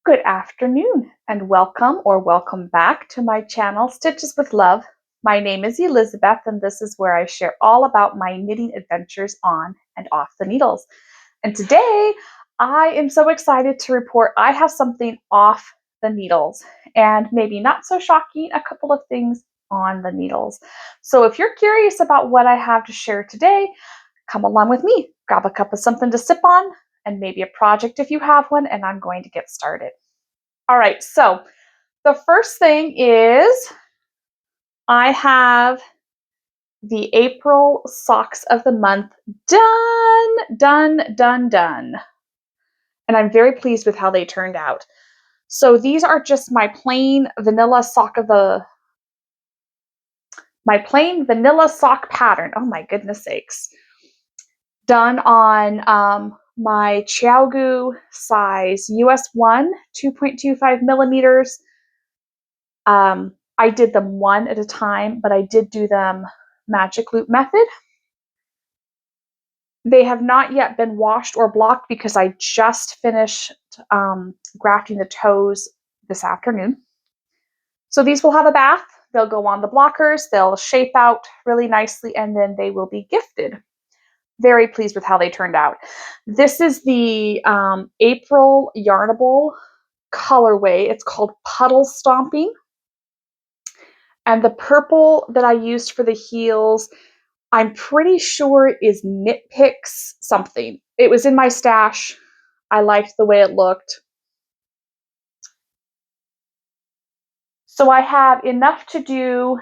Good afternoon and welcome back to my channel Stitches with Love. My name is Elizabeth and this is where I share all about my knitting adventures on and off the needles. And today I am so excited to report I have something off the needles and maybe not so shocking, a couple of things on the needles. So if you're curious about what I have to share today, come along with me, grab a cup of something to sip on and maybe a project if you have one, and I'm going to get started. All right, so the first thing is I have the April socks of the month done. And I'm very pleased with how they turned out. So these are just my plain vanilla sock pattern. Oh my goodness sakes. Done on my Chiaogu size US 1, 2.25 millimeters. I did them one at a time, but I did do them magic loop method. They have not yet been washed or blocked because I just finished grafting the toes this afternoon. So these will have a bath. They'll go on the blockers. They'll shape out really nicely, and then they will be gifted. Very pleased with how they turned out. This is the April Yarnable colorway. It's called Puddle Stomping. And the purple that I used for the heels, I'm pretty sure is Knit Picks something. It was in my stash. I liked the way it looked. So I have enough to do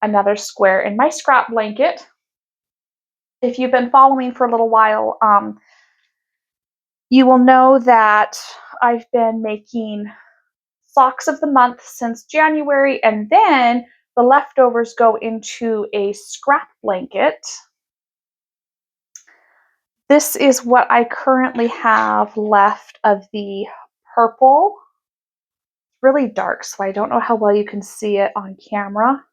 another square in my scrap blanket. If you've been following for a little while, you will know that I've been making socks of the month since January, and then the leftovers go into a scrap blanket. This is what I currently have left of the purple. It's really dark, so I don't know how well you can see it on camera.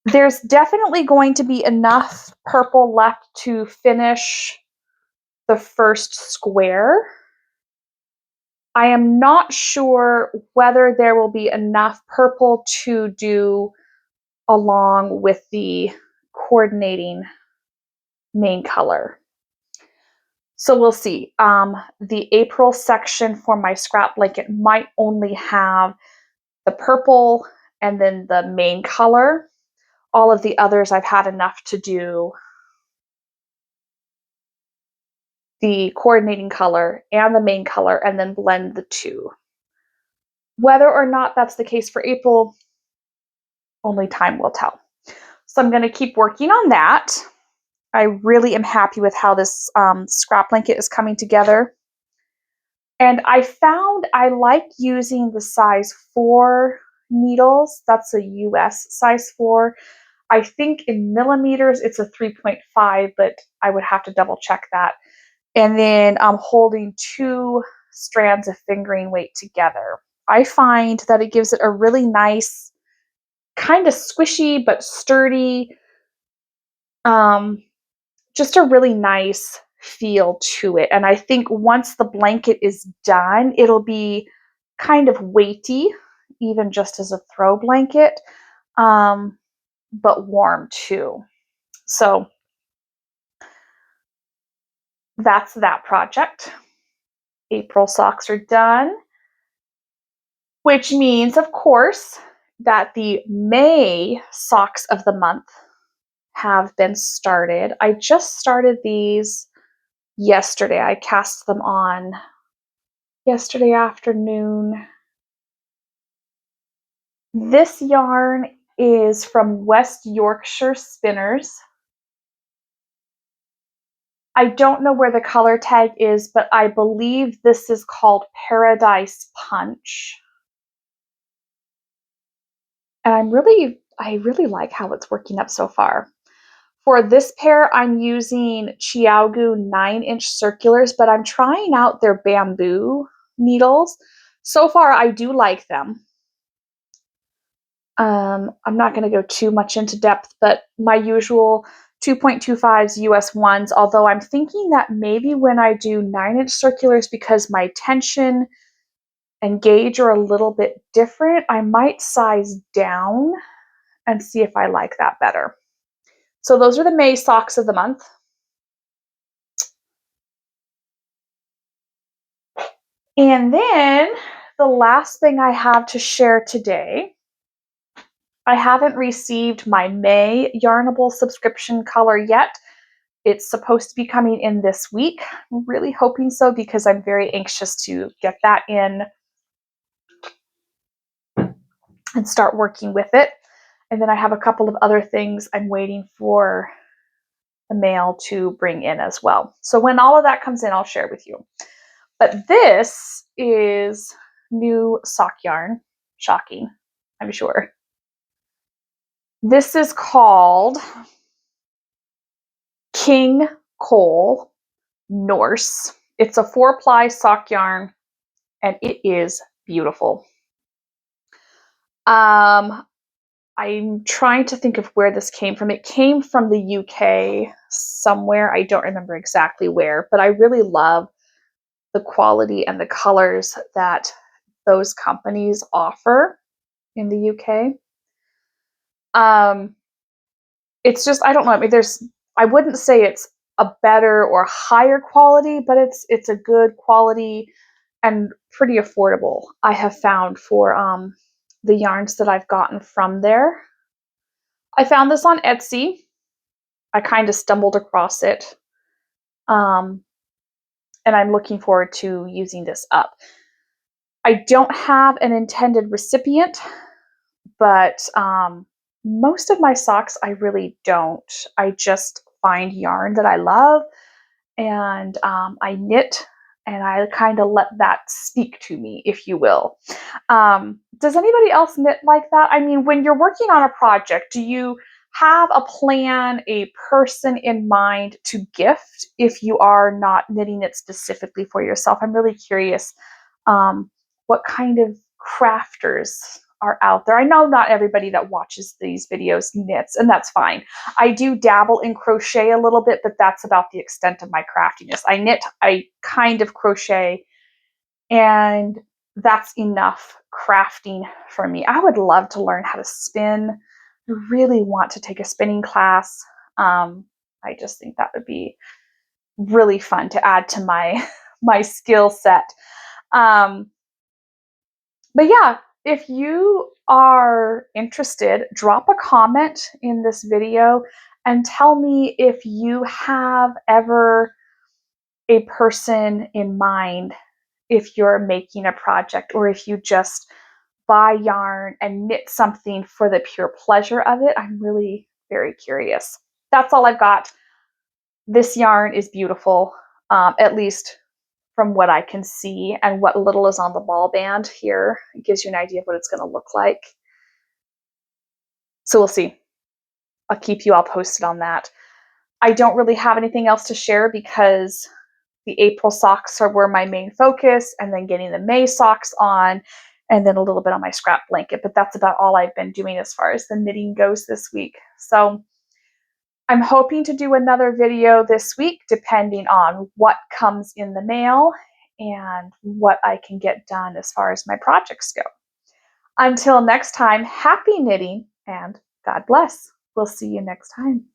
There's definitely going to be enough purple left to finish the first square. I am not sure whether there will be enough purple to do along with the coordinating main color. So we'll see. The April section for my scrap blanket might only have the purple and then the main color. All of the others I've had enough to do the coordinating color and the main color and then blend the two. Whether or not that's the case for April, only time will tell. So I'm going to keep working on that. I really am happy with how this scrap blanket is coming together. And I found I like using the size 4 needles. That's a US size 4. I think in millimeters it's a 3.5, but I would have to double check that. And then I'm holding 2 strands of fingering weight together. I find that it gives it a really nice, kind of squishy but sturdy, just a really nice feel to it. And I think once the blanket is done, it'll be kind of weighty, even just as a throw blanket, but warm too. So that's that project. April socks are done, which means, of course, that the May socks of the month have been started. I just started these yesterday. I cast them on yesterday afternoon. This yarn is from West Yorkshire Spinners. I don't know where the color tag is, but I believe this is called Paradise Punch. And I really like how it's working up so far. For this pair, I'm using Chiaogu 9-inch circulars, but I'm trying out their bamboo needles. So far, I do like them. I'm not going to go too much into depth, but my usual 2.25s US ones, although I'm thinking that maybe when I do 9-inch circulars, because my tension and gauge are a little bit different, I might size down and see if I like that better. So those are the May socks of the month. And then the last thing I have to share today, I haven't received my May Yarnable subscription color yet. It's supposed to be coming in this week. I'm really hoping so because I'm very anxious to get that in and start working with it. And then I have a couple of other things I'm waiting for the mail to bring in as well. So when all of that comes in, I'll share with you. But this is new sock yarn. Shocking, I'm sure. This is called King Cole Norse. It's a 4-ply sock yarn, and it is beautiful. I'm trying to think of where this came from. It came from the UK somewhere. I don't remember exactly where, but I really love the quality and the colors that those companies offer in the UK. It's just, I don't know. I mean, I wouldn't say it's a better or higher quality, but it's a good quality and pretty affordable, I have found, for the yarns that I've gotten from there. I found this on Etsy. I kind of stumbled across it. And I'm looking forward to using this up. I don't have an intended recipient, but most of my socks I really don't. I just find yarn that I love, and I knit, and I kind of let that speak to me, if you will. Does anybody else knit like that? I mean, when you're working on a project, do you have a plan, a person in mind to gift if you are not knitting it specifically for yourself? I'm really curious what kind of crafters are out there. I know not everybody that watches these videos knits, and that's fine. I do dabble in crochet a little bit, but that's about the extent of my craftiness. I knit, I kind of crochet, and that's enough crafting for me. I would love to learn how to spin. I really want to take a spinning class. I just think that would be really fun to add to my my skill set. But yeah, if you are interested, drop a comment in this video and tell me if you have ever a person in mind if you're making a project, or if you just buy yarn and knit something for the pure pleasure of it. I'm really very curious. That's all I've got. This yarn is beautiful, at least from what I can see, and what little is on the ball band here. It gives you an idea of what it's going to look like. So we'll see. I'll keep you all posted on that. I don't really have anything else to share because the April socks were my main focus, and then getting the May socks on, and then a little bit on my scrap blanket. But that's about all I've been doing as far as the knitting goes this week. So I'm hoping to do another video this week, depending on what comes in the mail and what I can get done as far as my projects go. Until next time, happy knitting and God bless. We'll see you next time.